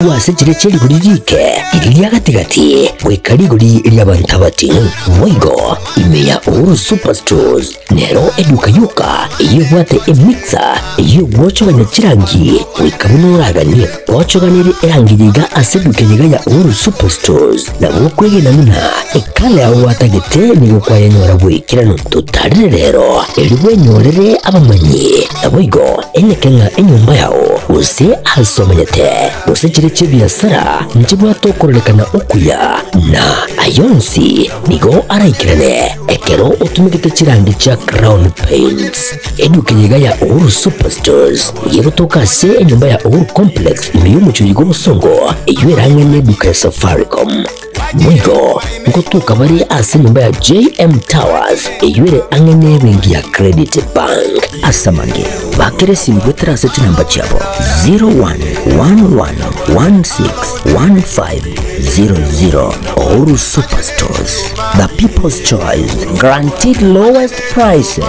wasejire cheli kuririke iliya gatigati wekari guri iliya bantabati Moigo imeya Uhuru Superstores nero eduka yuka iyo bwate emixer iyo gwocho banyakirangi wikabunuragani gwocho ganiri erangiriga aseduke ya Uhuru Superstores na mwokwege na muna ekale ya watagete nigo kwa yenyora bwikirano tutarire rero eliwe nyorere abamanyi na Moigo enekenga enyumba yao use hasomanyete usejire biashara njibwa tokorelekana ukuya na ayonsi nigo araikirane ekero utumikite chirangi cha Crown Paints edukenyega ya Uhuru Superstores yebutoka se enyumba ya Uhuru Complex imiyumucho yigo musongo iwerangane duka ya Safaricom Moigo ngotuka bari ase nyumba ya JM Towers iwere angane bengi ya Credit Bank asamange bakere simbwetera seti namba chabo 0111161500 Uhuru Superstores, the people's choice, guaranteed lowest prices.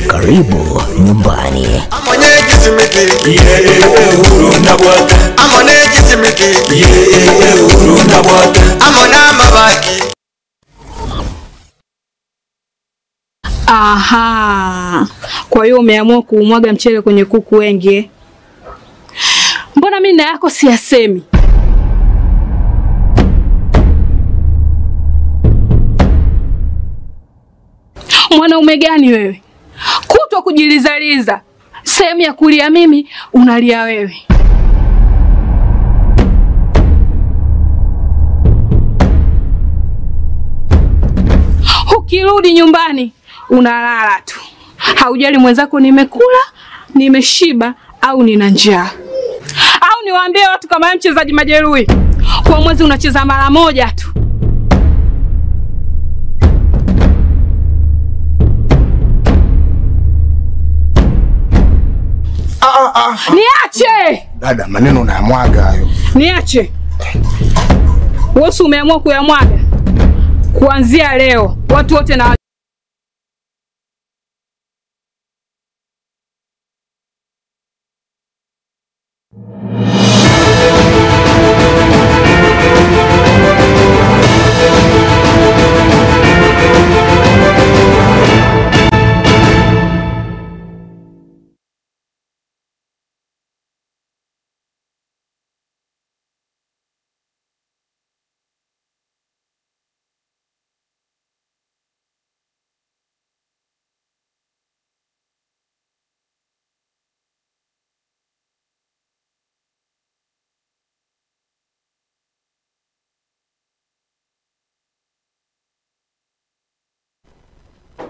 Karibu nyumbani. Aha, kwa hiyo umeamua kuumwaga mchele kwenye kuku wengi. Mbona mimi na yako siyasemi? Mwanaume gani wewe? Kutwa kujilizaliza. Sehemu ya kulia mimi, unalia wewe. Ukirudi nyumbani, unalala tu. Haujali mwenzako nimekula, nimeshiba au nina njaa. Au niwaambie watu kama mchezaji majeruhi, kwa mwezi unacheza mara moja tu. Niache! Dada, maneno unayamwaga hayo. Niache. Wewe umeamua kuyamwaga. Kuanzia leo, watu wote na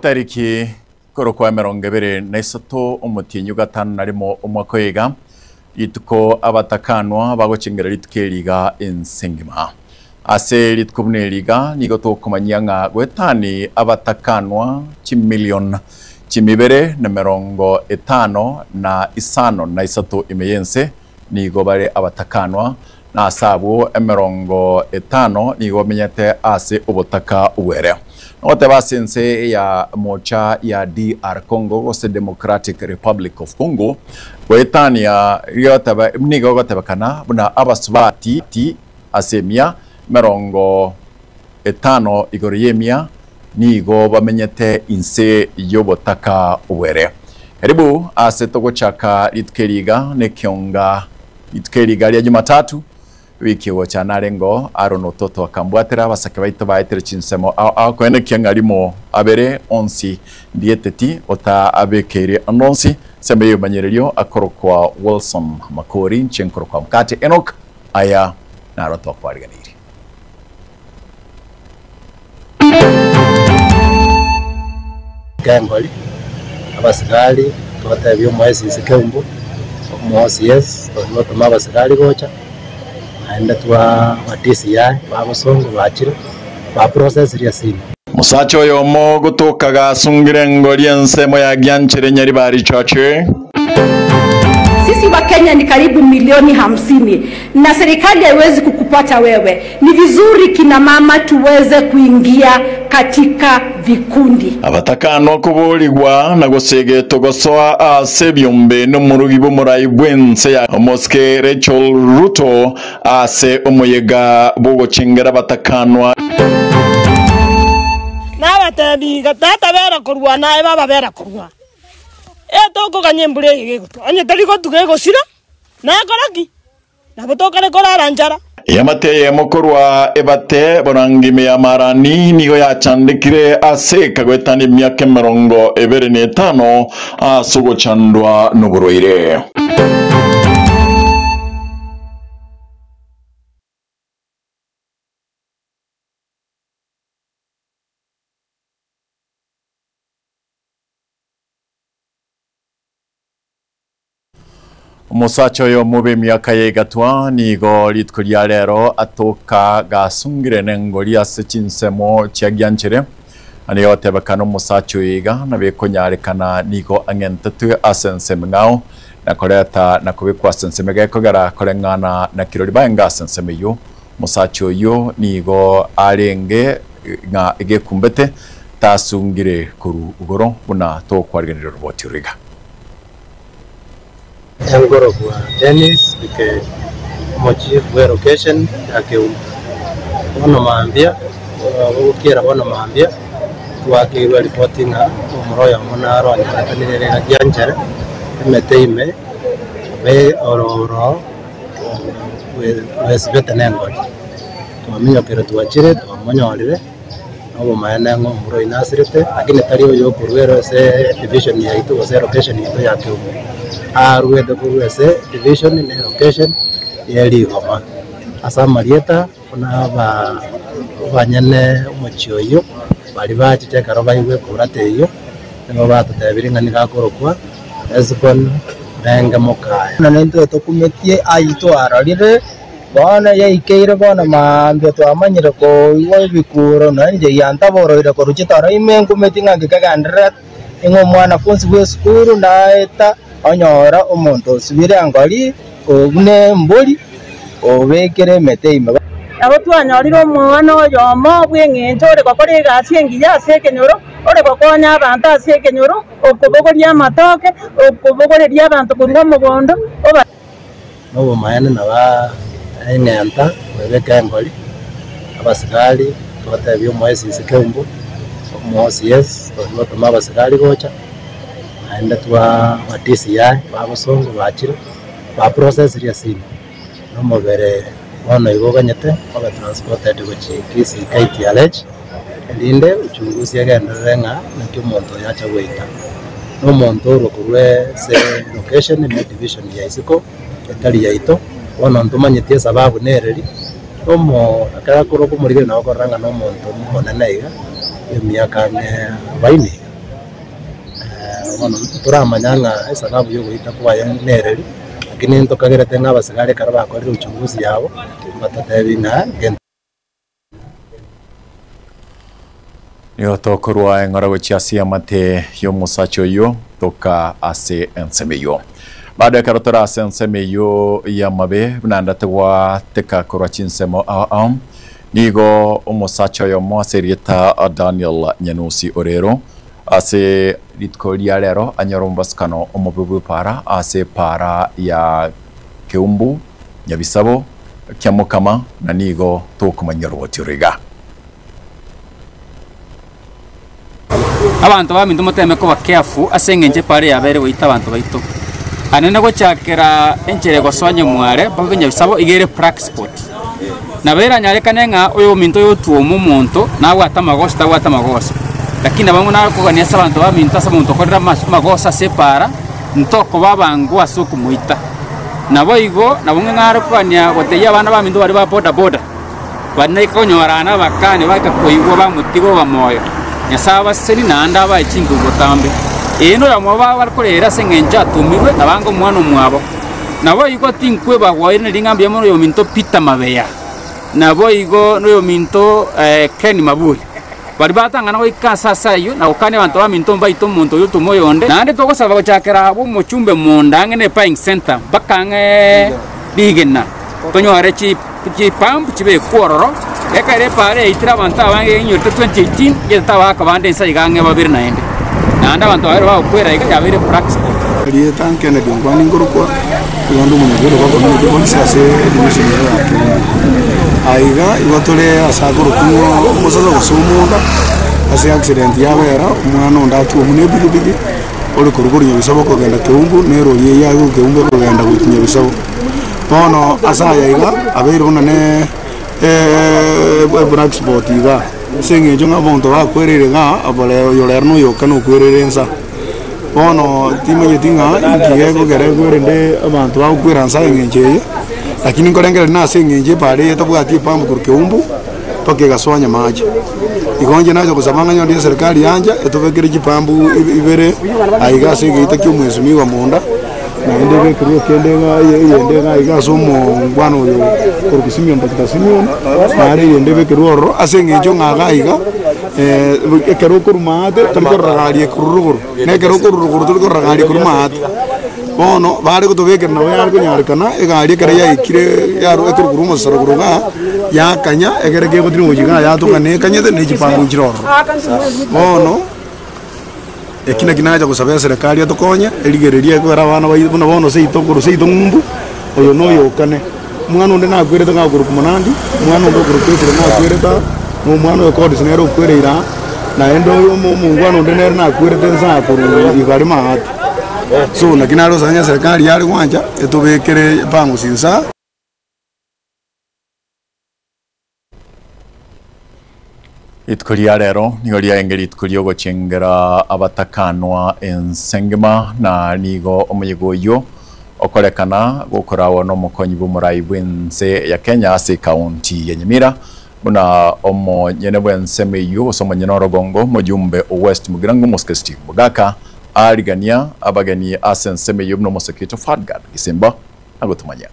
tariki korokwa 23 umutinyu gatanu narimo umwakwega ituko abatakanwa bagochengera litkeliga ensengima ase litkubneliga nigo tokomanyanga gwetani abatakanwa chimillion chimibere na 50 na isano na isato imeyense nigo bare abatakanwa na asabu 50 nigo menyete ase ubutaka uwere Ote basense ya mocha ya DR Congo, ose Democratic Republic of Congo, wetania riotaba nigo gotabakana buna abaswati ti asemia 50 igoriyemia nigo bamenyete inse yobotaka uwere. Karibu ase togochaka litkeliga nekionga litkeliga ya Jumatatu wiki wacha narengo arono toto akambwatera basake baito baitire chinsemo au kwene kiangarimo abere onsi dieteti ota abekere anonsi sembe yobanyererio akorokwa Wilson Makori chenkorokwa mkate Enoch aya naroto kwariganiri Gangoli abasigali totabyo mwezi sikembo mwosi yes to mabasigali gocha anda twa DCI babasongo bachiro ba process riasini musacho yomo gutukaga sungirengo liensemo ya Gyanchere nyari bari chache. Sisi wa Kenya ni karibu milioni 50 na serikali haiwezi kukupata wewe. Ni vizuri kina mama tuweze kuingia katika vikundi. Abatakano kubuligwa na gusegeto gosoa ase byombe no murugi b'umurayi bwense ya Moske Rachel Ruto ase umuyega bugocengera batakanwa n'abatebi gatata bera kurwa nae baba bera kurwa toko kanyembure yego anye taliko tugego sira na koraki na botokare korara njara yamateye mukorwa ebate borangime ya marani nigo yacandikire ase kagwetani myaka 25 asugocandwa n'uburoire. Musacho yo mube myaka yegatwa nigo litkuria rero atoka gasungire nengori ase chinsemo chiagyanchere ani yotebakano musacho yiga na bekonyarekana nigo angentatu asensem ngao na koreta na kubikwa sensem gekogara korengana na kirori banga sensem yo musacho yo nigo arenge nga igekumbete tasungire kuru ugoro buna to kwargenero robotiriga Angoro kwa Dennis bike mochi kwa location yake ono maambia ukira ono maambia twakirwa reporting umroya munaro nyakanire na gyanjere meteime be oro wesbeta nengo twamenya kero twachire twamonyorire abo maana ngo umro inasirete lakini tariyo yo kurwero se division ya itu se location itu yake arwe de kurwese division in location yeli goma asa marieta kuna banyane umucyoyo bari bacice karoba yiwe kurate iyo ngo batabiringa nikakorokwa ezikon benga mokaya nento tokumetie aito ararire bana yaikeire bana maambia twamanyire ko iwe bikuro nanje yantaboroire ko ruchitara imengu metinga ngikagandira ingo mwana funsi we skuru naeta onyora omuntu subire angoli obune mboli obekere meteime abo twanyorire omwana oyo mo bweng'encho ore gokora egasi engiya ase ekenyoro ore gokonya abantu ase ekenyoro okobogoria amatoke okobogoreria abantu koruga omogondo nobo maene naba eng'enta webeka engoli abasigari twatebia omwesi sekembu omwosies twatuma abasigari gocha naenda twa DCI babosongo bachire ba process ria simu no mobere wana igoganyete aba transported gochi kisi KTLH elinde uchunguzi yagenderera nga nakyo muntu yacha gwita no muntu rokurwe se location in division ya isiko etali yaito wana ntumanyitie sababu nereri omo akara kuroko murire na okoranga no muntu monanaiga emyaka baini turamanyanga sababu yo guhita kuba nereri lakini ntokagerete ng'abasigare kara bakorera uchunguzi yabo batatabina yo tokorwa engora gochiasia mate yo musacho yo toka ase ensemeyo baada ya karotora ase ensemeyo ya mabe nanda tegwa teka korwa chinsemo nigo umusacho yo mo serieta Daniel Nyanusi Orero ase litkoria lero anyorombaskano omobubu para ase para ya Keumbu Nyabisabo Kyamukama na nigo tokumanyarwotiriga abantu bamindu muteme ko bakeafu asengenje pare yabere wita abantu baito anene gochakera enjere gosonye mware bako Nyabisabo igere Praxport na bera nyare kanenga oyo minto yo tuomo monto na wata magosta lakini abangu na ko gania sabantu baminta samuntu korera magosa separa ntoko babangu asuku muita nabo igo nabo ngara kwanya goteya abana bamindu bari ba boda bane konyorana bakane bakakoyigo bamutigo bamoyo nyasaba seri nanda ba ikingo gotambe eno yamo barakorera sengenja tumirwe nabango mwana mwabo nabo igo tinkwe bagwaire lingambe mono yo minto pita mabeya nabo igo no minto Ken Maburi bari batangana ko ikasa sayo na ukane abantu baminto mbaito muntu yo tumoyonde nande to gosaba gochakera abo muchumbe mondange ne paying center bakange digena tonyo arechi pamp chibe kororo ekare pare itira abantu abange nyo 2018 yeta wakabande nsa igange babiri naende nanda abantu bari bakwera iga yabire practice Riye tanke na dingwani ngurukwa yondo munegero kwa community police ase division ya aiga iwatole asaguru kumo musaza gusumunda ase accident yabera umwana ndatu umune bigibigi uri kuruguru nyabisabo kugenda keumbu nero riye yago keumbu kugenda gutinya bisabo bono asaya iga abeirona ne black spot iga singe jonga bonto akwerere nga abole yolerno yokano kwererensa bono timenye tinga ikigego geregwerende abantu bakwira nsa ngenje lakini ngorengere na sengenje pare tabwati pambu kurkeumbu toke gaswanya maji igonje nazo kusabanga nyondi serikali yanja etobekere kipambu ibere aiga sege mwezi miwa munda na ndege kiriyo kendenga aiga somo ngwano yo kurkisimyo ndakita simyo mare ndebe kiroro asengenjo ngaga aiga ekero kurumate tulikoragalie kuruguru ne kero kuruguru tulikoragalie kurumate bono bari kutobekera nawe yari kunyarikana egari kare yaikire yaro ekuruguru musaraguruga yakanya egerege gutiri mujiga yatungane kanyete ne kipangu kiroro bono ekina kinaja kusabya serikali atokonya eligereria kwera bana bayibona bono seito ngumbu oyo noyo kane mwana onde nakwireta ngakuru kumunandi mwana onde kurukesira nakwireta mu mwana we kodi sinero kwerera na endo yo mu mwana onde nero nakwireta nsa kuru igari mahati so nakinalo sanya serikali yali kwanja etobekere pangu sinsa Itkuria rero nigo riaengeri itkurio gochengera abatakanwa ensengema na nigo omuyigoyo okorekana gukorawo no mukonyi bumurai bwense ya Kenya ase county ya Nyamira buna omo nyene bwense meyo osomo nyene rogongo mujumbe West Mugirango Moskesti Bugaka arigania abagani asense meyo no mosekito Fadgad Gisemba agotumanya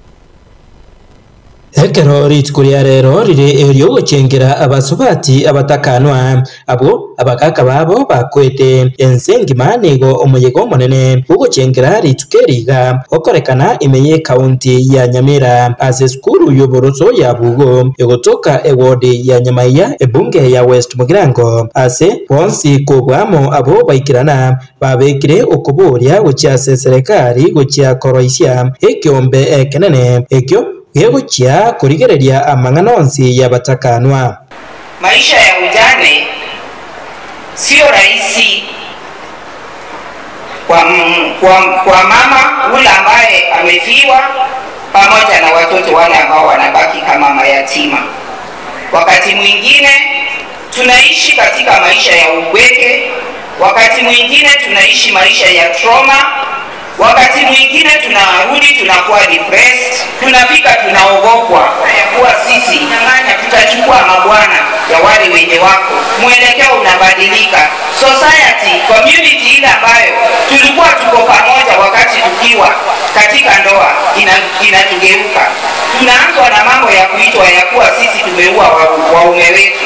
Ekero ritkuria rero riri erio gochengera abasubati abatakanwa abo abakaka babo bakwete ensengima nigo omuyego monene gochengera ritukeriga okorekana imeye county ya Nyamira ase skuru yoboroso ya Bugo yogotoka ewodi ya Nyamaiya ebunge ya West Mugirango ase ponsi kobwamo abo baikirana babekire okuboria gochase serikali gochia koroisia ekiombe ekenene ekyo yego chia kurigereria amanganonsi ya batakanwa. Maisha ya ujane sio rahisi kwa mama ule ambaye amefiwa pamoja na watoto wale ambao wanabaki kama mayatima. Wakati mwingine tunaishi katika maisha ya ubweke, wakati mwingine tunaishi maisha ya trauma, wakati mwingine tunarudi tunakuwa depressed, tunafika tunaogopwa ya kuwa sisi jamani tutachukua mabwana ya wale wenye wako. Mwelekeo unabadilika. Society, community ile ambayo tulikuwa tuko pamoja wakati tukiwa katika ndoa inatugeuka. Tunaanzwa na mambo ya kuitwa ya kuwa sisi tumeua waume wetu.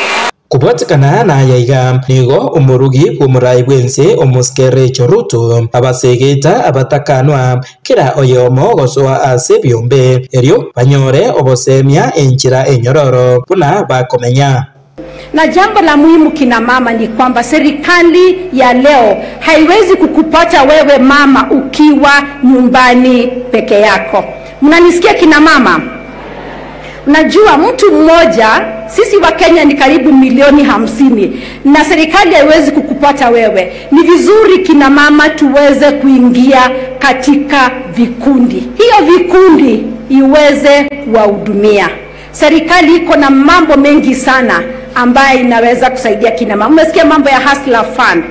Kubwatikana na yaiga nigo umurugi bw'umurai bwense omuskere choruto abasegeta abatakanwa kira oyomo gosoa ase byombe erio banyore obosemia enchira enyororo buna bakomenya. Na jambo la muhimu kina mama ni kwamba serikali ya leo haiwezi kukupata wewe mama ukiwa nyumbani peke yako. Mnanisikia kina mama? Unajua mtu mmoja, sisi wa Kenya ni karibu milioni 50 na serikali haiwezi kukupata wewe. Ni vizuri kina mama tuweze kuingia katika vikundi. Hiyo vikundi iweze kuwahudumia. Serikali iko na mambo mengi sana ambaye inaweza kusaidia kina mama. Umesikia mambo ya Hustler Fund.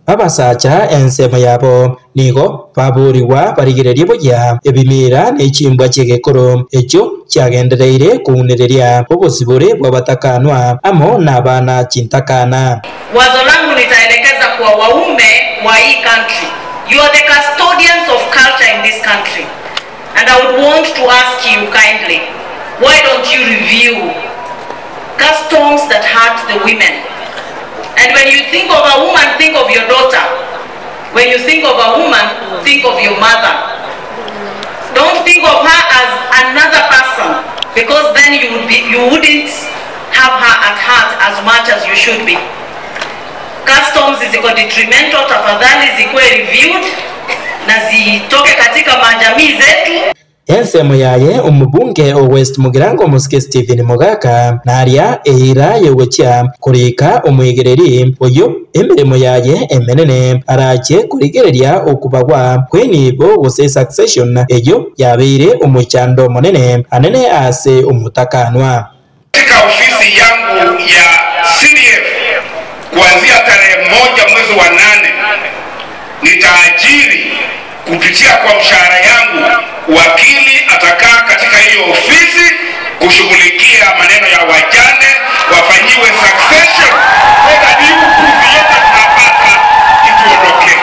Abasacha ensema yabo nigo baburiwa barigererie boya ebimira n'echimbwa chegekoro echo chagendereire kuunereria obosibore bw'abatakanwa amo n'abana chintakana. Wazo langu nitaelekeza kwa waume wa hii country. You are the custodians of culture in this country. And I would want to ask you kindly, why don't you review customs that hurt the women? And when you think of a woman, think of your daughter. When you think of a woman, think of your mother. Don't think of her as another person, because then you wouldn't have her at heart as much as you should be. Customs ziko detrimental, tafadhali zikuwe reviewed na zitoke katika majamii zetu. Ensemo yaye umubunge o West Mugirango Musike Stephen Mogaka naria eira yegocha kurika omwegereri oyo emirimo yaye emenene arache kurigereria okubagwa kwenibo gose succession eyo yabeire omuchando monene anene ase omutakanwa. Katika ofisi yangu ya CDF kuanzia tarehe 1 mwezi wa 8 nitaajiri kupitia kwa mshahara yangu wakili atakaa katika hiyo ofisi kushughulikia maneno ya wajane wafanyiwe succession so that hiyo kuzi yote tunapata ituondoke.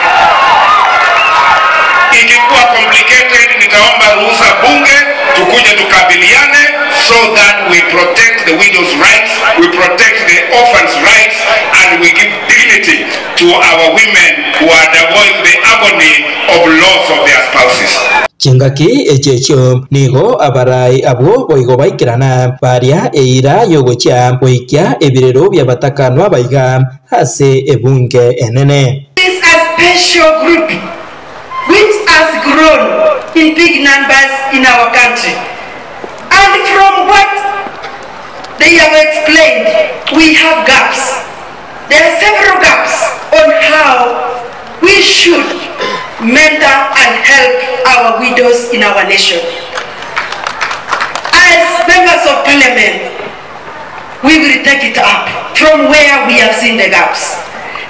Ikikuwa complicated nitaomba ruhusa bunge tukuje tukabiliane so that we protect the widows' rights, we protect the orphans' rights, and we give dignity to our women who are undergoing the agony of loss of their spouses. Chingaki echecho nigo abarai abo boigo baikirana baria eira yogocha boikia ebirero byabatakanwa baiga hase ebunge enene. This is a special group which has grown in big numbers in our country. And from what they have explained, we have gaps. There are several gaps on how we should mentor and help our widows in our nation. As members of parliament, we will take it up from where we have seen the gaps.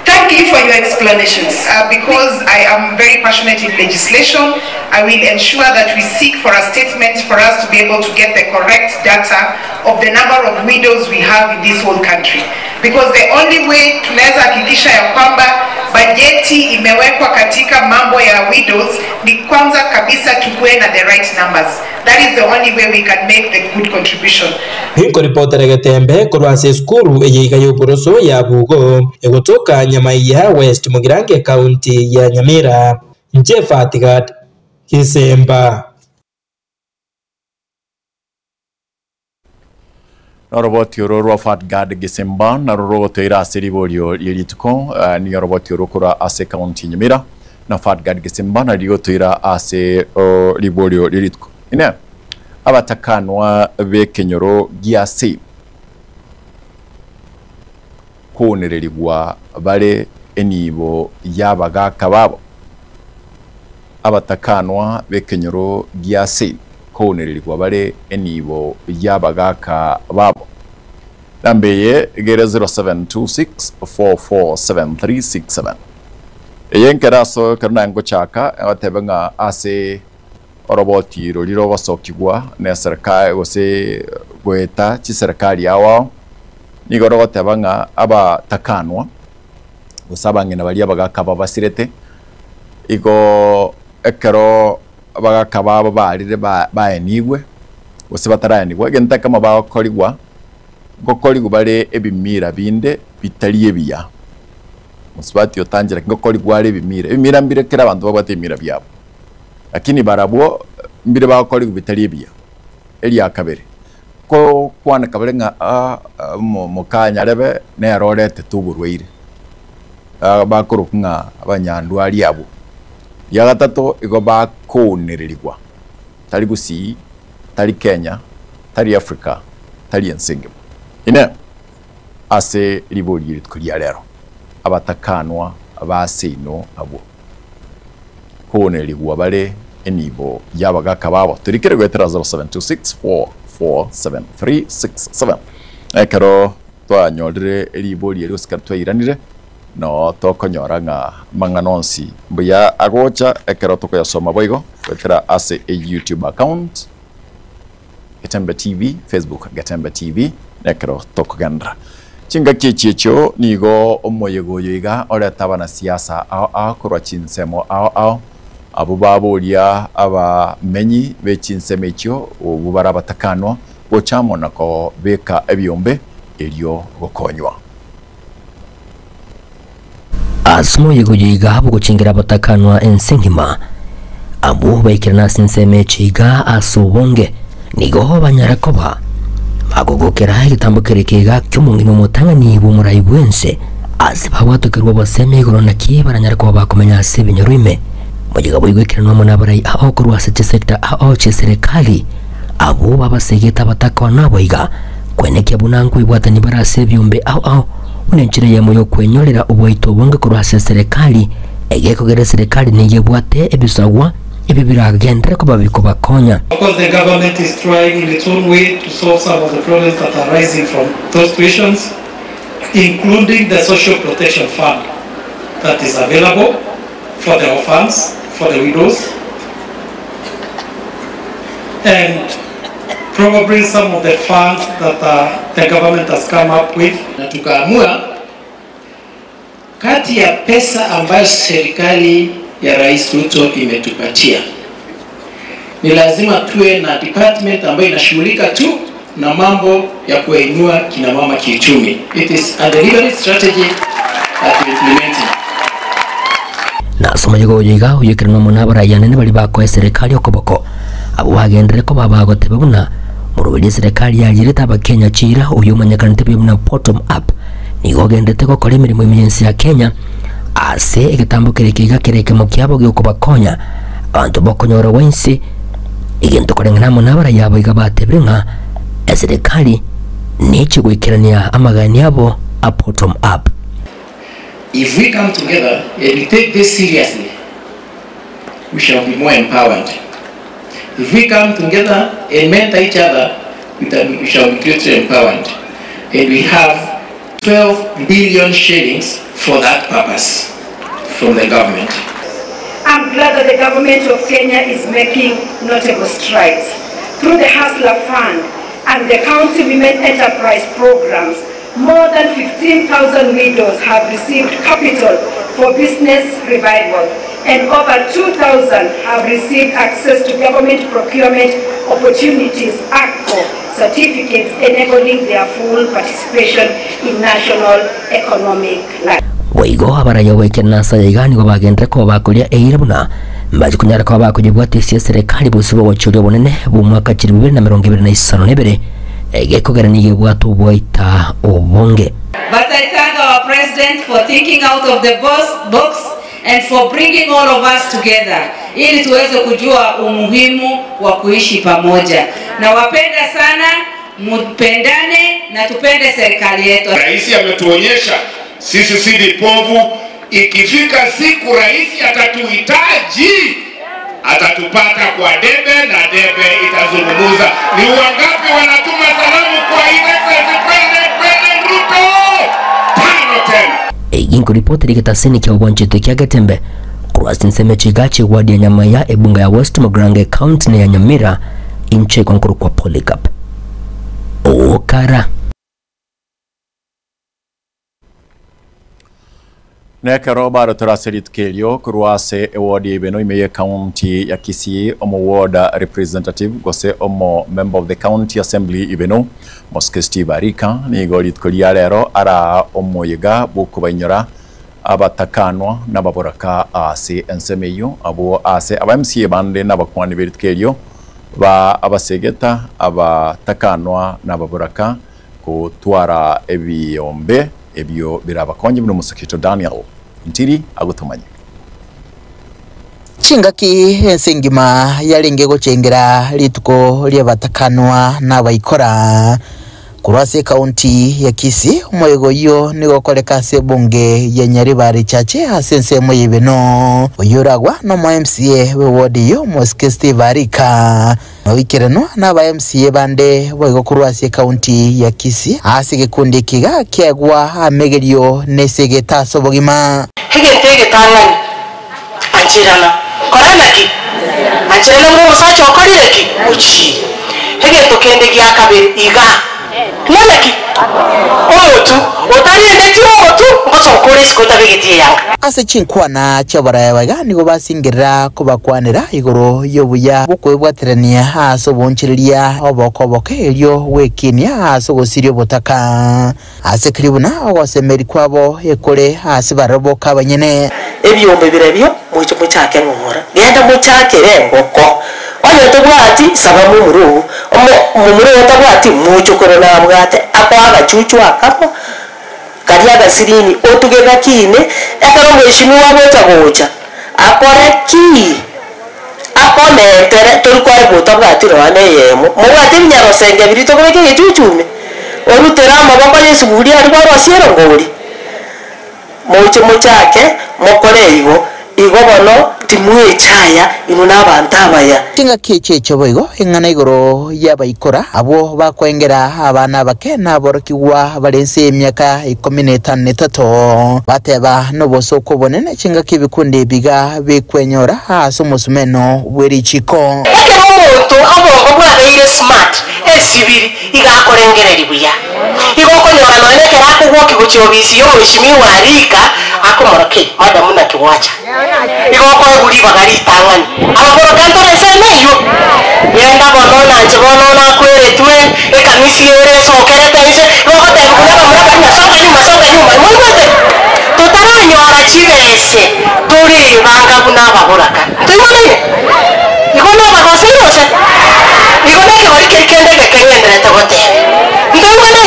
Thank you for your explanations. Because I am very passionate in legislation, I will ensure that we seek for a statement for us to be able to get the correct data of the number of widows we have in this whole country. Because the only way tunaweza hakikisha ya kwamba bajeti imewekwa katika mambo ya widows ni kwanza kabisa tukuwe na the right numbers. That is the only way we can make the good contribution. Hinko reporter Getembe kurwase skuru eyiga y'uboroso ya Bugo egotoka Nyamaiya West Mugirange County ya Nyamira Njefatigat Kisemba. Roboti rwa Fatgad Gisemba na roto ira seribolio lirituko ni roboti rokora ase county Nyamira na Fatgad Gisemba na rioto ira ase libolio lirituko ine abatakanwa bekenyoro giase kunererigwa bare enibo yabaga kababo abatakanwa bekenyoro giase kunererigwa bare enibo yabaga kababo nambeye gere 0726447367 eyenkeraso karnango chaka atebenga ase oroboti ruriro basokigwa na serikali gose gweta ci serikali yawo nigoro gotebanga aba takanwa gusabangena bali abagakaba basirete igo ekero abagakaba balire baenigwe gose batarayaniwe genta kama bakoligwa gokoligwa bale ebimira binde bitali ebiya musibati otangira ngokoligwa ale ebimira mbirekera abantu babatemira byabo lakini barabo mbire bakoli bitali ebya eli akabere ko kwana kaberenga mukanya lebe ne yarorete tuburweire bakurukunga abanyandu ali abo ya gatatu igo bakonererigwa tali gusi tali Kenya tali Africa tali ensenge ine ase liboli litkulia lero abatakanwa abasino abo konererigwa bale enibo yabaga kababo turikere gwetera 0726447367 ekero twanyolire liboli erosika twayiranire no tokonyora nga manganonsi mbuya agocha ekero tokoyasoma boigo gwetera ase a YouTube account Gatembe TV, Facebook Gatembe TV ekero tokogandra chinga kichicho nigo omoyego yiga ore tabana siasa a korwa chinsemo a abo baboria aba menyi bechinseme ekyo obubara batakanwa gochamo nako beka ebyombe elio gokonywa asmo yiga habo guchingira batakanwa ensengima abo baikirana sinseme chiga asubonge nigo banyarakoba agogokera igitambo kerekega ky'omung'ino mutang'ani bw'omurai bwense ase babwatokirwa boseme igoro naki baranyara kuba bakomenya ase ebinyaroime mojiga boigwekeranwa n'abarai aokorwa ase chisekta aoche serikali abo babasegeta batakona boiga kwenekia bunangu ibwatani barase ebyombe ao unenchire yamo yo kwenyorera obwaito bonge korwa ase serikali egekogera serikali niyebwate ebisagwa ebibiragendera ko babiko bakonya. Of course, the government is trying in its own way to solve some of the problems that are rising from those situations, including the social protection fund that is available for the orphans, for the widows, and probably some of the funds that the government has come up with. Na tukaamua kati ya pesa ambayo serikali ya Rais Ruto imetupatia ni lazima tuwe na department ambayo inashughulika tu na mambo ya kuinua kina mama kiuchumi. It is a deliberate strategy that we implementing. Na somajigo yiga uyekirano munabara yanene bali bakoye serikali okoboko abo bagendere ko babagotebe buna murubiri serikali yagirita abakenya chira uyu manyakanite bimuna bottom up nigo gendete ko kora imirimo y'imyensi ya Kenya ase igitambo kerekiga kereke mu kyabo gyo kubakonya abantu bokonyora wensi igento korengana munabara yabo igabatebe nka serikali nichi gwikirania amagani yabo a bottom up. If we come together and we take this seriously, we shall be more empowered. If we come together and mentor each other, we shall be greatly empowered. And we have 12 billion shillings for that purpose from the government. I'm glad that the government of Kenya is making notable strides. Through the Hustler Fund and the County Women Enterprise programs, more than 15,000 widows have received capital for business revival, and over 2,000 have received access to government procurement opportunities, ACO certificates enabling their full participation in national economic life. Waigo abarayo wekena sayigani wabagendere ko bakulia eirabuna mbaje kunyara ko bakujibwate serikali busubo wachuri bonene bumwaka 2022 egekogeraniye bwatu bwaita obonge. But I thank our president for thinking out of the box and for bringing all of us together ili tuweze kujua umuhimu wa kuishi pamoja. Na wapenda sana, mpendane na tupende serikali yetu. Rais ametuonyesha sisi si vipofu, ikifika siku rais atatuhitaji atatupata kwa debe na debe itazungumuza. Ni wangapi wanatuma salamu kwa President Ruto? Tano tena. Inko ripoti likitasini kia uwanjete kia Gatembe kurwasi nseme chigache wadi ya Nyamaya ebunga ya West Mogrange County na ya Nyamira inche kwa nkuru kwa Polycarp Okara. Nekero baro turaserit kelio kurwase ewodi ibeno imeye county ya Kisii omo ward representative gose omo member of the county assembly ibeno Moske Steve Arika ni golit kolia lero ara omo yega buku banyora abatakanwa nababoraka ase ensemeyo abo ase aba MCA bande nabakwani berit kelio ba abasegeta abatakanwa nababoraka kutwara ebiyombe ebyo birabakonye bino Musekito Daniel Ntiri agutumanye chingaki ensengima yalenge gochengera lituko lya batakanwa nabayikora kurwase county ya Kisii umwego yo nigokoreka se bunge ya Nyaribari chache hasense moyibeno oyuragwa no mo MCA we wodi yo Moske Steve Arika noikireno n'aba MCA bande boigo kurwase county ya Kisii asige kundi kiga kyagwa amegerio nesege taso bogima hege tangani anchirana koranaki anchirana mu sacho korireki uchi hege tokende gya kabiri iga nalaki otu otari ndeti otu ngoso kore sikota begiti yanga ase chinkwana chabarayaga nigo basingira kubakwanira igoro yobuya bukwebwaterania haso bonchiriria obokoboke elyo wekinia haso gosirio botaka ase kribuna ogosemeri kwabo ekore hasi baroboka banyene ebyombe birebyo mucho muchake ngora genda muchake rengoko onye tobwati sababu muru mumuru tabwati mucho korona bwate akwaga chuchu akapo kariaga sirini otugega kine ekaro mweshimiwa gocha akoreki akomentere turikwaye gutabwati rwane yemo mubwati binyarosenge biri tobweke gechuchume orutera amaboko yesuguri ari barwasiero ngori mucho muchake mokoreigo igobono timwe chaya inuna abantu abaya tinga kichecho boigo ingana igoro yabaikora abo bakwengera abana bake naborokiwa barense emyaka 13 bateba nobosoko bonene kinga kibikundi biga bikwenyora hasi umusumeno bwerichiko omuntu obongo bwabeire smart esibiri igakorengereri buya igokonyora none kera kugokigochobisi yo mweshimiwa arika akomoroke madamu na kiwacha igoko guri bagari tangani abagoro kanto resene yo yenda bono nanje bono na kweretwe ekamisi ere sokerete ise igoko te kuna bamura banya soka nyuma mwote tutaranyora chibese turi banga kuna baboraka tuyone igona bagosirose igona ke bari kende kenyendere tagote ndongone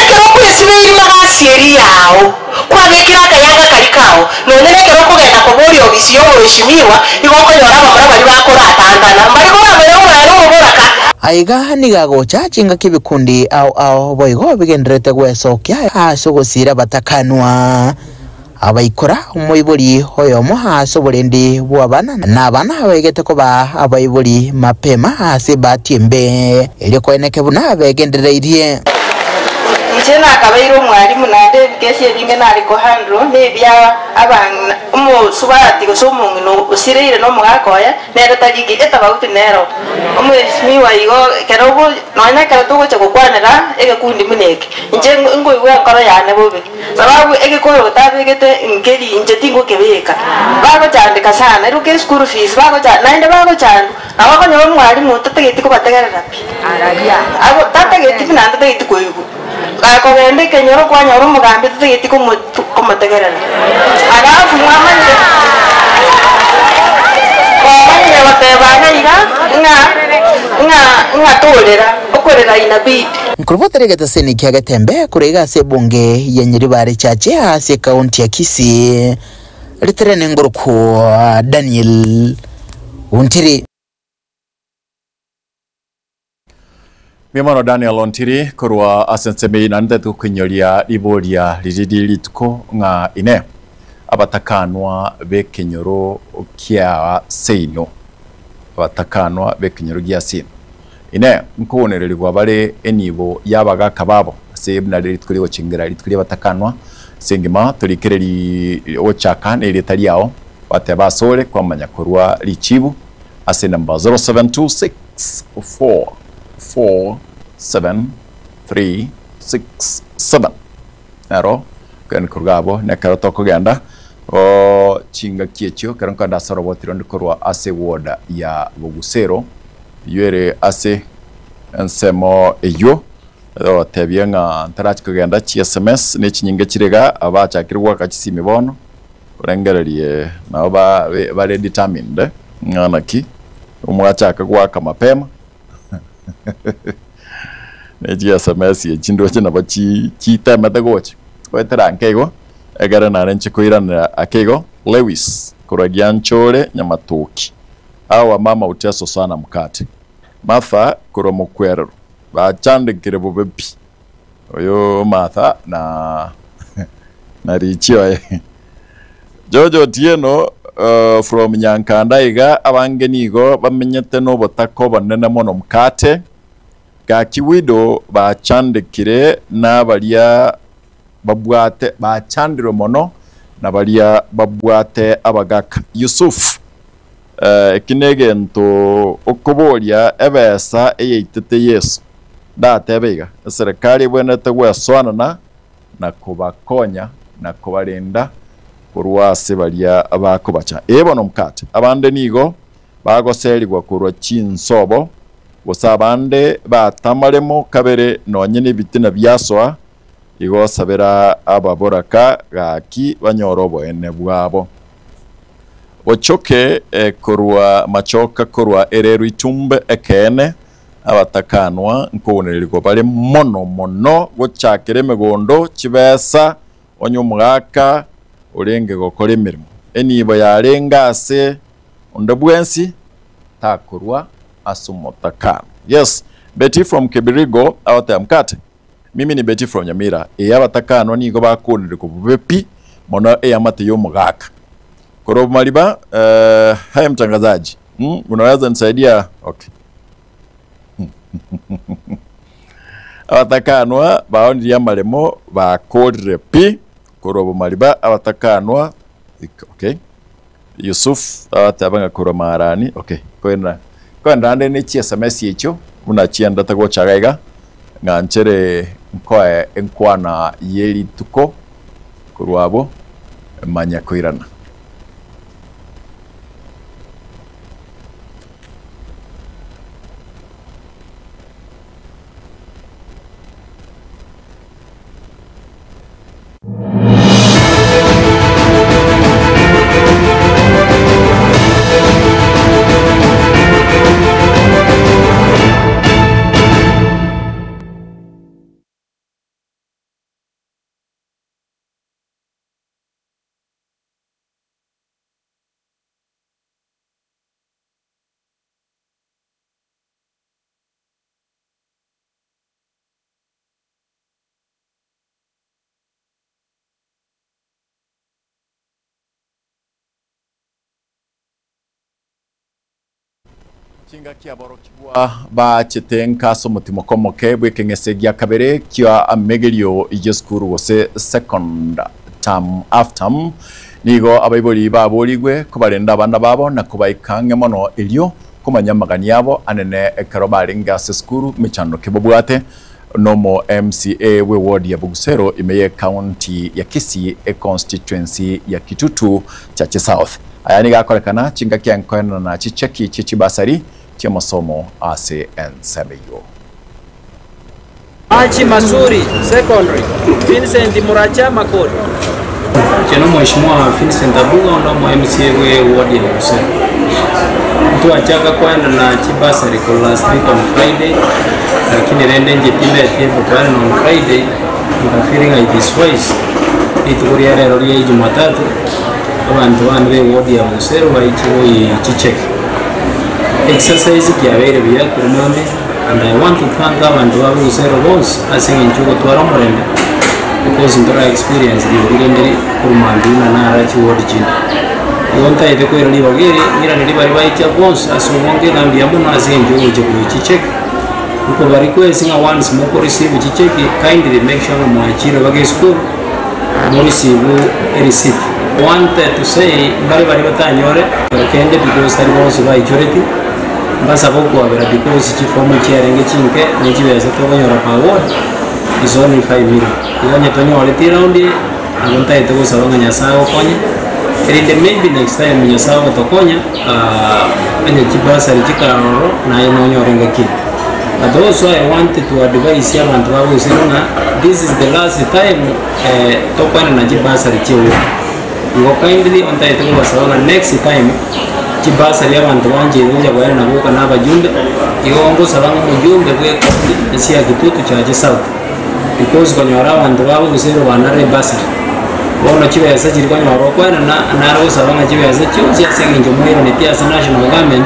ekero kwesibiri magasieri yao kwabekira kayanga karikao none nekero kugenda kuburi obisiyo mweshimiwa igokonyora bamura bari bakora atandana bari kora mbere umwana umuburaka aiga nigagocha chinga kibikundi au boigo bigenderete gwesokya asogosira batakanwa abaikora umuiburi hoyomo hasi uburendi bw'abana n'abana abegete kuba abaiburi mapema hasi batimbe iliko eneke buna begendereirie Njena akabairo mwalimu nande bikesi ebinge naliko handro nebya abana umusubati gosomungu no usirire no mugakoya nero tagigi etabauti nero umweshimiwa igo kerobo none kerotugo chokwanira egekundi muneke nje ngo iwe akora yane bobe sababu egekoro tabegete ngeri nje tingo kebeka bago cyandika sana iruke school fees bago cyane bago cyane abako nyo mwalimu tategeti ko bategerera pi aragia abo tategeti binanda tategeti ko yugo akogende kenyoro kwanyoro mugambe tategeti ko mutegerera arafu mwamanje nga tolera okorera inabidi Nkuruboteregeta seni kia gatembe kurega se bunge ya Nyiribare chache hasi kaunti ya Kisii litere nguruku Daniel Untiri Miamano Daniel Ontiri kurwa asenseme nande tukunyolia ibolia lididi tuko nga ine abatakanwa bekenyoro kia seino abatakanwa bekenyoro gia seino ine nkuonererwa bare enibo yabaga kababo sebna lituri wachingira lituri batakanwa sengima tulikereri ochaka ne litari yao bateba sore kwa manyakorwa lichibu ase number 0726447367 naro kan kurgabo ne karoto kugenda o chinga kiechio karonka dasaro botiro ndikorwa ase woda ya Bugusero yere ase ensemo eyo tebianga ntarach kugenda chi SMS ne chinyinga chirega abacha kirwa kachisimi bono urengererie na bare determined ngana ki umwacha kagwaka mapema ne chi SMS ye chindo china bachi chitema dagochi kwetera nkego egara narenche kuirana akego Lewis kuragianchore nyamatoki awa mama uteso sana mkate Martha kuromokwerero bachandikire bobepi oyo Martha na richiwa Jojo Tieno from Nyankandaiga abangenigo bamenyete no botako banene mono mkate gakiwido bachandikire nabalia babwate bachandiro mono nabalia babwate abagaka Yusuf kinegento okubolia ebesa eyitete Yesu datebega serikali bwenete gweswana na kubakonya na kubalinda kurwase balia abakubacha ebono mkate abande nigo bagoseligwa kurwa chinsobo gusabande batamaremo kabere nonyene bitina byaswa igosabera ababoraka gaki banyorobo ene bwabo ochoke korwa machoka korwa ereru itumbe ekene abatakanwa nkunerirwa bari mono gochakire megondo chibesa onyumugaka urenge gokora emirimo enibo yarenga ase ondabwensi takorwa asumotakano. Yes, Betty from Kibirigo awata mkate. Mimi ni Betty from Nyamira. Abatakano nigo bakonere ko bubepi mono amate yo mugaka. Korobu Maliba, haya mtangazaji. Unaweza nisaidia? Okay. Abatakanwa baondi ya maremo bakorere pi Korobu Maliba abatakanwa. Okay. Yusuf atabanga kuromarani. Okay. Kwenda ande ni chia SMS yecho unachienda tago chagaiga nganchere nkoe enkwana yeli tuko kurwabo manya koirana. Chinga kia boro kibwa ba chitenka so mutimo komoke bwe kengesegia kabere kia amegerio ijeskuru wose second term after nigo abaiboli baboligwe kubarenda abana babo na kubaikange mono elio kumanyamagani yabo aneneekarobaringa seskuru michano kibobwate nomo MCA we ward ya Bugusero imeye county ya Kisii constituency ya Kitutu Chache South. Ayani gakorekana chinga kia nkoena na chicheki chichibasari tia masomo ase NSMU. Achi Masuri Secondary Vincent Muracha Makori. Cheno Mheshimiwa Vincent Abunga nomo MCA we ward ya Bugusero. Mtu achaka kwenda na chibasari kwa last week on Friday. Lakini rende njitime atifu kwa on Friday. I'm feeling like this wise. Itukuria rero ya Jumatatu. Abantu banwe wodi ya Bugusero baichiwo yichicheke exercise kyabere bya kurumame and I want to thank abantu ba Bugusero bose asinga nchuko twara murende because ndora experience ndi kurumambi na nara chi wodi chini yonta ite ko rali bagere ngira ndi bari baicha bose asubonge ngambi yamuno asinga nchuko chichicheke uko bari ko singa once moko receive chicheke kindly make sure mo achiro bage school mo receive a receipt. Wanted to say bari batanyore kende because there was by majority basa boko abera because chifomu chiarenge chinke nechibeza tokonyora power is only 5 million ibanye tonyo le tiraundi agonta ite go sabanga nyasawo konye erinde maybe next time nyasawo tokonya anye chibasa lichikaroro na inonyorenga kid. But also I wanted to advise abantu babo sinona this is the last time tokwana na chibasa lichiwo. You kindly on the next time chibasa ya bantu banje nja bwana na boka na bajumbe yongo salama mujumbe kwe esi ya Kitutu Chache South because kwa nyora bantu babo Bugusero banare basa bona chibe ya sajiri kwa nyora kwa na ro salama chibe ya sachi ya sengi mwero ni tia national government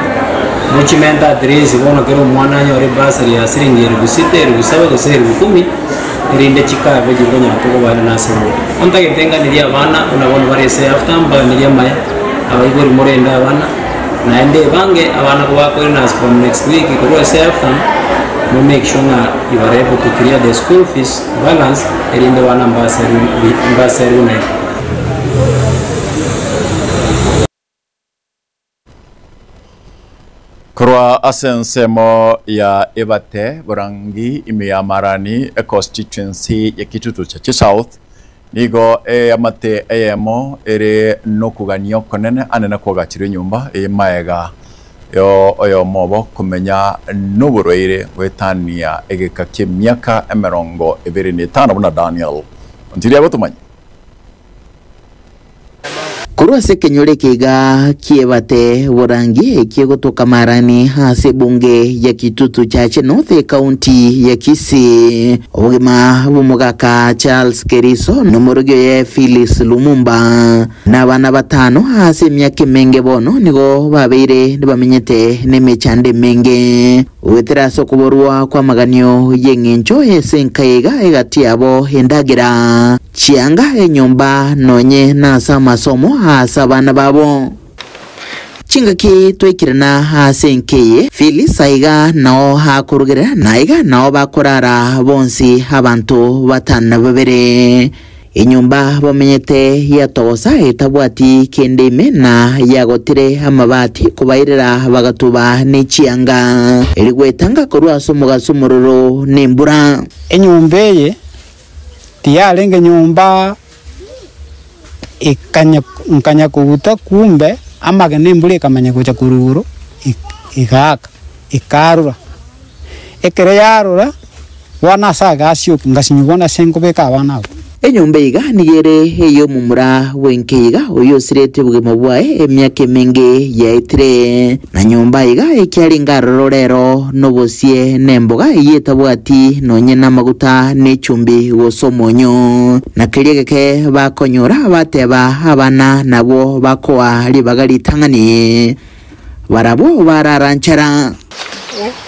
document address bona kero mwana nyore basa ya siringi ya Bugusite Bugusaba Bugusero 10 rinde chikabe jigonya tuko bana nasemo onta ketenga nilia bana unabona barese after mba nilia maya abaigori morenda abana naende bange abana kubako na from next week ko se after we make sure that you are able to clear the school fees balance rinde bana mbasari na Korwa asensemo ya Ebate Borangi imiyamarani constituency ya Kitutu Chache South nigo amate emo ere nokuganio konene anene kwagachire nyumba maega yo oyo mobo kumenya nuburoire wetania egeka kimyaka 25 buna Daniel ntiria gotumanya kurwa se kenyole kiga kiebate borangi kiegotoka marani hase bunge ya Kitutu Chache North County ya Kisii obugima bumugaka Charles Keriso nomorogyo ye Phyllis Lumumba n'abana batano hase myaka menge bono nigo babeire nibamenyete nemechande menge weteraso kuborwa kwa maganyo yengencho esenkaiga egati abo endagira chianga enyomba nonye nasa masomo hasa bana babo chingaki twekirana hasenkeye Phyllis aiga nao hakurugera naiga nao bakorara bonsi abantu batana babere inyumba bamenyete yatosa etabwati kendeme na yagotire amabati kubairira bagatuba n'echianga erigwetanga korwaso mugasumururo nembura enyumbeye tiyalenge nyumba ikanya kubuta kumbe amage nembure kamanya kucha kururo igaka ikarura ekere yarura wana saga asyo ngasinyubona senko beka abana enyumba iga nigere eyo mumura wenkeiga oyo sirete bugemo bwae emyaka menge yaitire na nyumba iga ekyali ngarorero nobosie nemboga yetabwati nonye namaguta n'echumbi gosomonyo nakiriegeke bakonyora bateba abana nabo bakoa libagali tangani barabo bararanchara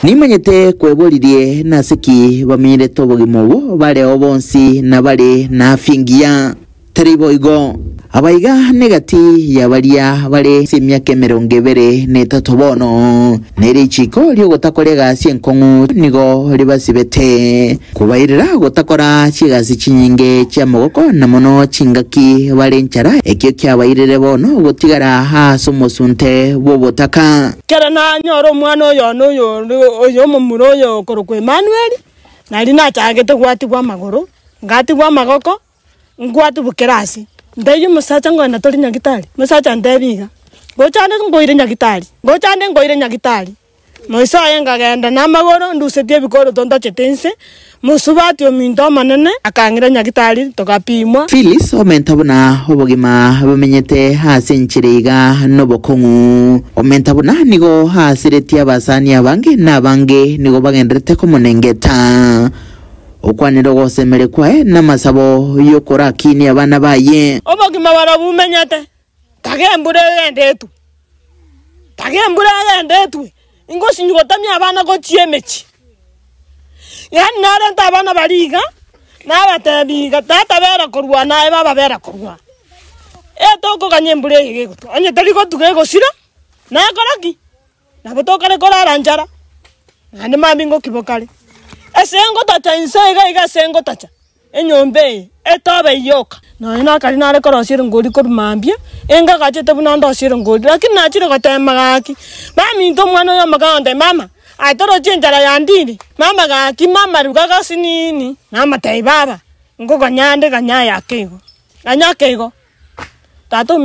nimanyete kwebolirie nasiki bamenyere tobogimobo bale obonsi na bale nafingia teriboigo abaiga negati yabalia bale semyaka 23 bono neri chiko lyo gotakorega sienkongu nigo libasibete kubairira gotakora chigasi chinyinge cha mogoko na mono chingaki bale nchara ekyo kyabairire bono gotigara haso mosunte bobotaka kera na nyoro mwana oyo mumuro oyo korokwe Emmanuel nari nachagete gwati gwa magoro ngati gwa magoko ngwatu bukerasi ndeyo musacha ngona tori nyagitari musacha ndebiga gochande ngoire nyagitari moisa yenga genda na magoro ndusetie bikoro tonda chetense musubati ominto manene akangira nyagitari tokapimwa Phyllis omentabuna obogima bamenyete hase nchiriga nobokongu omentabuna nigo haseretia basani abange nabange nigo bagendrete komunengeta okwaniro gosemere kwae namasabo yokora kini abana baye obogima barabumenyete tagembure gendetu ingo sinyotamya abana go chiemechi yani narenta abana bariga nabatebiga tata bera korwa nae baba bera korwa etoko kanyembure igego anye tariko tugego sira na koraki na botokare korara njara nane mambingo kibokale esengo tacha insega iga sengo tacha enyombe etobe yoka na ina kali nare korosire ngori korumambia enga gachete bunondo sire ngori lakini nachire gotema gaki mami ndo mwana yo magande mama atoro chenjara yandini mama gaki mama rugaga sinini mama tai baba ngoga nyande ganya yakego tato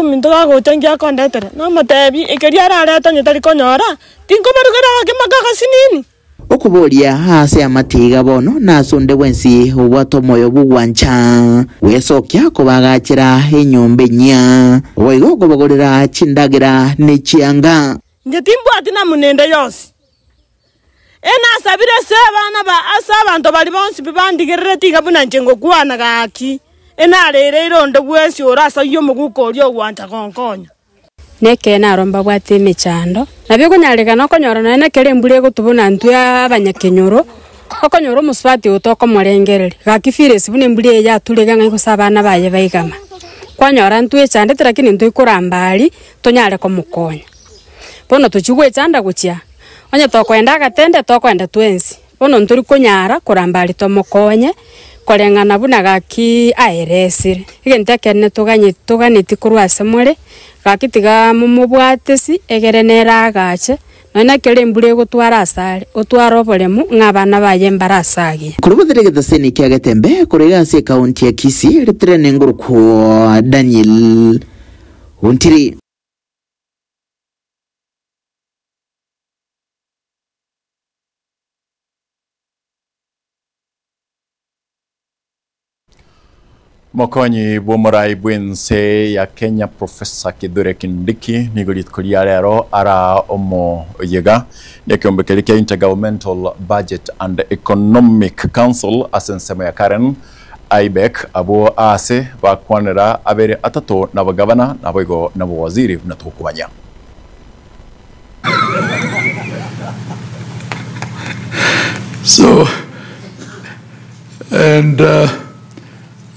minto gago chengia kondetere mama tebi ekeria rara tonye tari konyora tinko barugara gaki magaga sinini okubolia hase amatiga bono nasonde wensi obwato moyo bugwancha wesokya kubagachira enyombe nya oigo kubagorera chindagira nechianga ngetimbo atina munende yosi ena sabire sebana ba asabantu bali bonsi bibandigirire tiga buna njengo kwana gaki ena rere ironde bwesi orasa yo muguko lyo gwancha konkonya neke naromba bwate mechando nabyo kunyareka nokonyora nene kere mbure gutubona ntu abanyakenyoro okonyoro musbati utoko morengereri gakifire sibune mbure ya turega ngai kusabana baye baigama kwanyora ntu echande lakini ntu ikurambali tonyare ko mukonya bono tuchugwe chanda guchia onye tokwenda gatende tokwenda twensi bono nturi kunyara kurambali to mukonye korengana buna gaki aeresire igente kenne tuganiti kurwase muri gakitiga mumubwatesi egere neragache nona kere mbure gutwara asare utwara oboremu ng'abana baye mbarasagi kurubudire gaseni kya gatembe kurega se county ya Kisii ritrene nguruko Daniel Untiri Mokonyi bwomorai bwense ya Kenya Professor Kithure Kindiki nigorit kuria rero ara omo yega nekombekeri kia Intergovernmental Budget and Economic Council asensema ya Karen IBEC abo ase bakwanira abere atato na bagavana na boigo na waziri na tukubanya.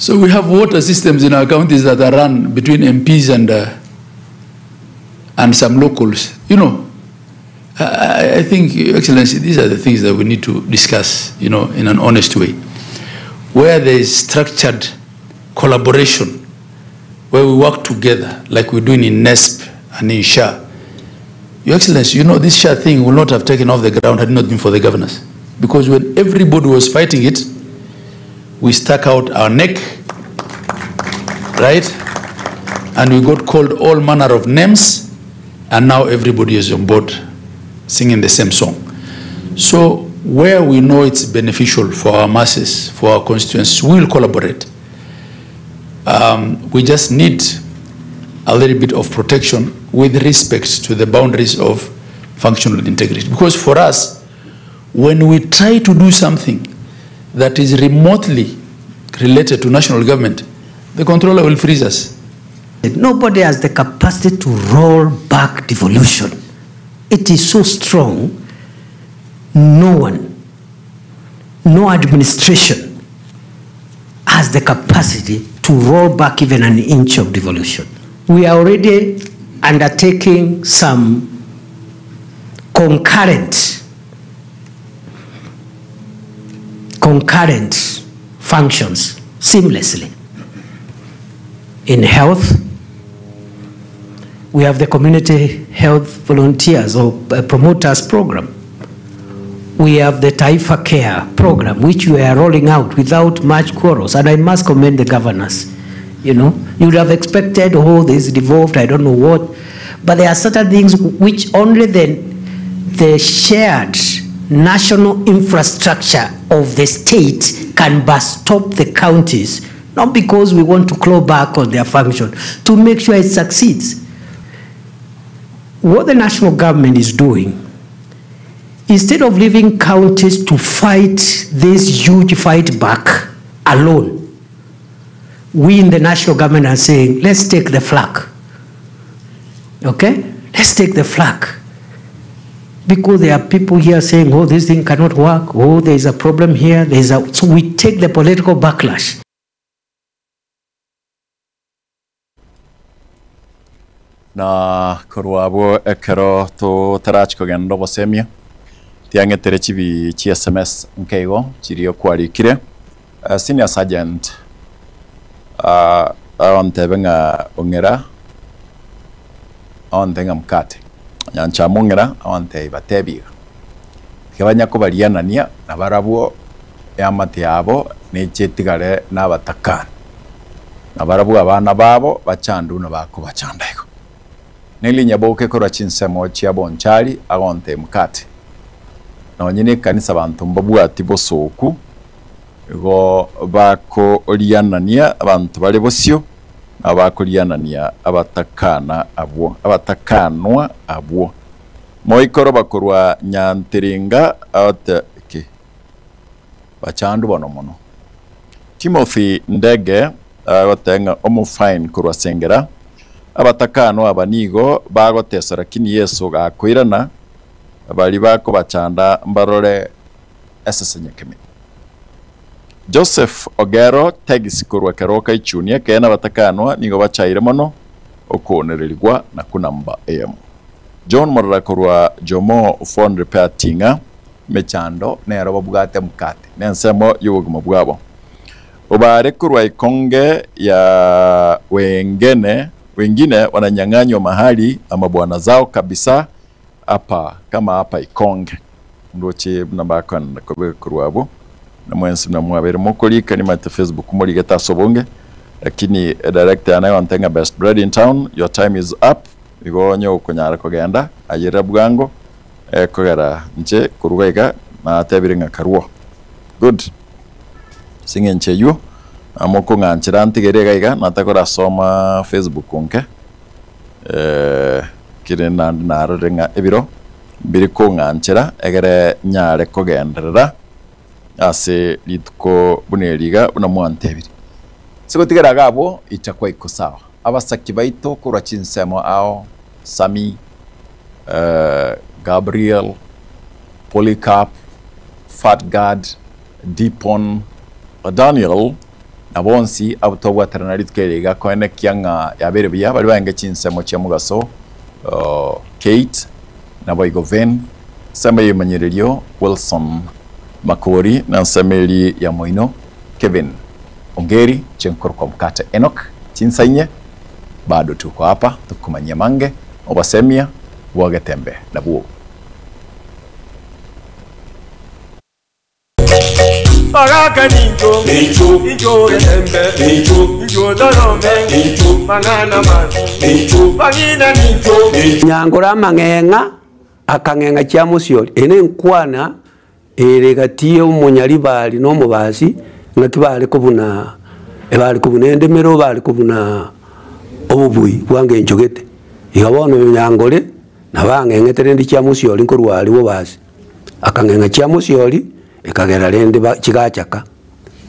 So we have water systems in our counties that are run between MPs and some locals. You know, I think, Your Excellency, these are the things that we need to discuss, you know, in an honest way. Where there is structured collaboration, where we work together, like we're doing in NESP and in SHA. Your Excellency, you know, this SHA thing will not have taken off the ground had it not been for the governors. Because when everybody was fighting it, we stuck out our neck, right? And we got called all manner of names, and now everybody is on board singing the same song. So where we know it's beneficial for our masses, for our constituents, we'll collaborate. We just need a little bit of protection with respect to the boundaries of functional integrity. Because for us, when we try to do something that is remotely related to national government, the controller will freeze us. Nobody has the capacity to roll back devolution. It is so strong, no one, no administration has the capacity to roll back even an inch of devolution. We are already undertaking some concurrent functions seamlessly. In health, we have the community health volunteers or promoters program. We have the Taifa Care program, which we are rolling out without much quarrels. And I must commend the governors. You know, you would have expected, oh, this is devolved, I don't know what. But there are certain things which only the shared national infrastructure of the state can stop the counties, not because we want to claw back on their function, to make sure it succeeds. What the national government is doing, instead of leaving counties to fight this huge fight back alone, we in the national government are saying, let's take the flag. Okay? Let's take the flag. Because there are people here saying, oh, this thing cannot work, oh, there is a problem here, so we take the political backlash. Na kurwabo ekero to tarachko gendo bosemia tiange terechibi chi SMS nkego chirio kwarikire senior sergeant ontebenga ongera ontenga mkate nyancha mongera onte batebi kebanya ko barianania na barabuo yamate yabo nechetigare nabataka na barabuo abana babo bachandu na bako bachandego nelinya boke kora chinsemo chia bonchari agonte mkate no nyine kanisa bantu mbabwati bosoku go bako orianania abantu bali bosio abakurianania abatakana abwo abatakanwa abwo moikoro bakorwa nyantiringa ate ke bachandu bono mono Timothy Ndege agotenga omufine kurwa sengera abatakano abanigo bagotesera kini Yesu gakwirana bali bako bachanda mbarore esesenyekeme Joseph Ogero tegisi kurwa keroka ichunia kena batakano nigo bachaire mono okonererigwa na kunamba AM John Morara kurwa Jomo phone repair tinga mechando nero babugate mukate nensemo yubuguma bwabo obare kurwa ikonge ya wengine wananyang'anywa mahali ama bwana zao kabisa hapa kama hapa ikonge ndoche nambako kurwabo na mwensi na mwabere mokolika ni mate Facebook muri geta sobonge lakini director anayo antenga best bread in town your time is up igonyo kunyara kogenda ayira bwango kogera nje kurwega na atebiringa karuo good singe nche yu amoko nganchira ntigere gaiga natakora soma Facebook konke kire nandi naro renga ebiro biri ko nganchira egere nyare kogenderera ase litko buneriga una mwantebiri siko tigera gabo itakwa iko sawa abasaki baito kura chinsemo ao Sami Gabriel Polycarp Fatgad Dipon Daniel abonsi abutobwa teranarit keriga koene kyanga yabere bya bali bange chinsemo kya mugaso Kate naboigo Ven Samuel Manyererio Wilson Makori na Samuel ya Moino Kevin Ongeri Chenkorko Mkate Enoch Chinsanye bado tuko hapa tukumanya mange obasemia wagatembe na buo Baraka ninjo, ninjo getembe, ninjo darome, mangana man, bangina ninjo. Nyangora mangenga, akangenga chia musioli. Ene nkwana, eregatie umunyali bali no mubasi, ngakibali kubuna, ebali kubuna endemero bali kubuna obubui bwange njogete. Igabona nyangore, nabangenga terendi chia musioli nkorwali bobasi. Akangenga chia musioli, ekagera rende chigachaka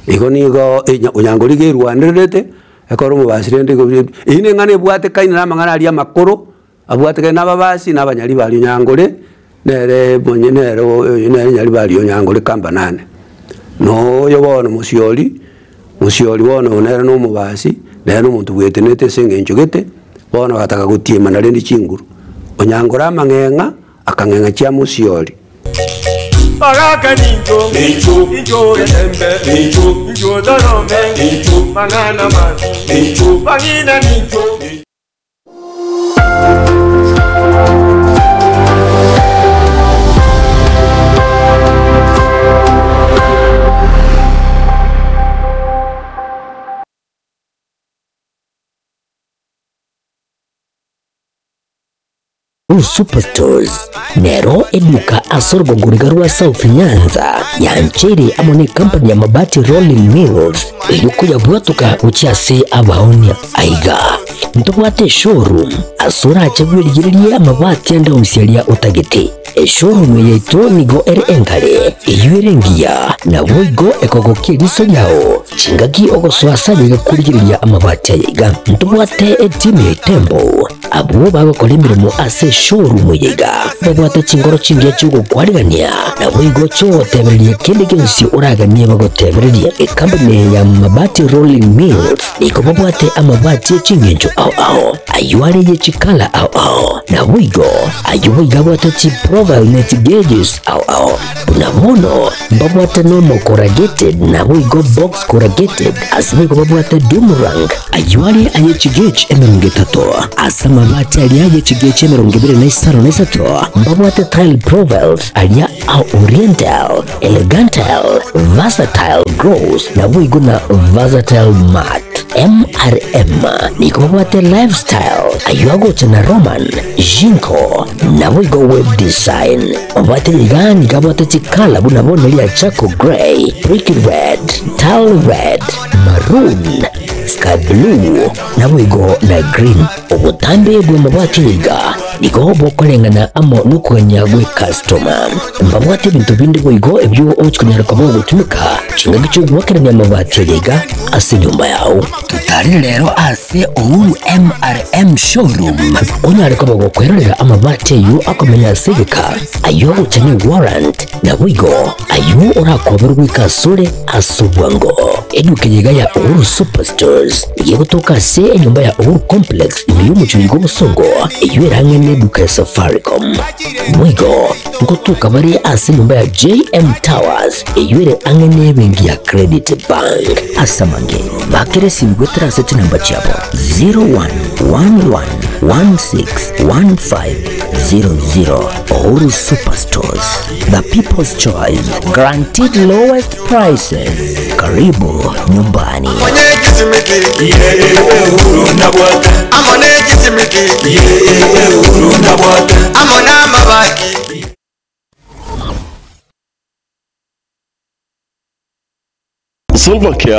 iko nigo unyangori ge rwanderete ekoro mubasi rende go ine ngane bwate kaina mangana ali amakoro abwate kaina babasi nabanyali bali unyangore nere bonye nere nyali bali unyangore kamba nane no yobona musioli bona onera no mubasi nere umuntu bwetenete senge njogete bona bataka gutima na rende chinguru unyangora mangenga akangenga chia musioli Baraka ninjo, ninjo getembe, ninjo darome, mangana man, bangina ninjo. Superstores Nero eduka asorgo ngurigarua South Nyanza yanchiri amone company ya mabati Rolling Mills yukuya bwatuka uchiase abaonia aiga ntobwate showroom asura achagwirigiria amabati anda usialia utagete showroom yeito nigo ere engare iyuerengia na woigo ekogokie riso yao chingaki ogoswasa yiga kurigiria amabati aiga ntobwate team Tembo abo bagakora imirimo ase showroom yiga babwate chingoro chingiye cyugo kwarigania na wigo cyo tebereye kindi kinsi uraganie bagotebereye company ya mabati Rolling Mills iko babwate amabati chingenjo ao ayuari ye chikala ao na wigo ayuiga bwate chi profile net gauges ao unamono babwate no corrugated na wigo box corrugated asiko babwate Dumerang ayuari aye chigage emerungetato asama mabati aliaje chigeche merongibire na isaro na isato mbabwate tile profiles alia au oriental elegantal versatile gross na wigo na versatile mat MRM niko mbabwate lifestyle ayuago chana Roman Jinko na wigo web design mbabwate ligani kabwate chikala bunabona lia chako grey brick red tile red maroon sky blue na wigo na green ubutambe bwe mabwate liga niko bokolengana amo nukwenya gwe customer mbabwate bintu bindi wigo ebyo ochukunyara kwa gutumika chinga gicho gwakeranya mabwate liga ase nyumba yao tutari rero ase Uhuru MRM showroom onyare kwa gukwerera amabwate yu akomenya sivika ayo uchanye warrant na wigo ayo urakoberwa ikasure asubwango edukenyiga ya Uhuru Superstores yegutoka se nyumba ya Uhuru Complex imiyumuchuyigo busongo iywiranye neduka ya Safaricom wigo ngotuka bari ase nyumba ya JM Towers iywire angene bengi ya Credit Bank asamange bakere simgwetra seti namba chabo 0111161500 Uhuru Superstores, the people's choice, guaranteed lowest prices. Karibu nyumbani. Silvercare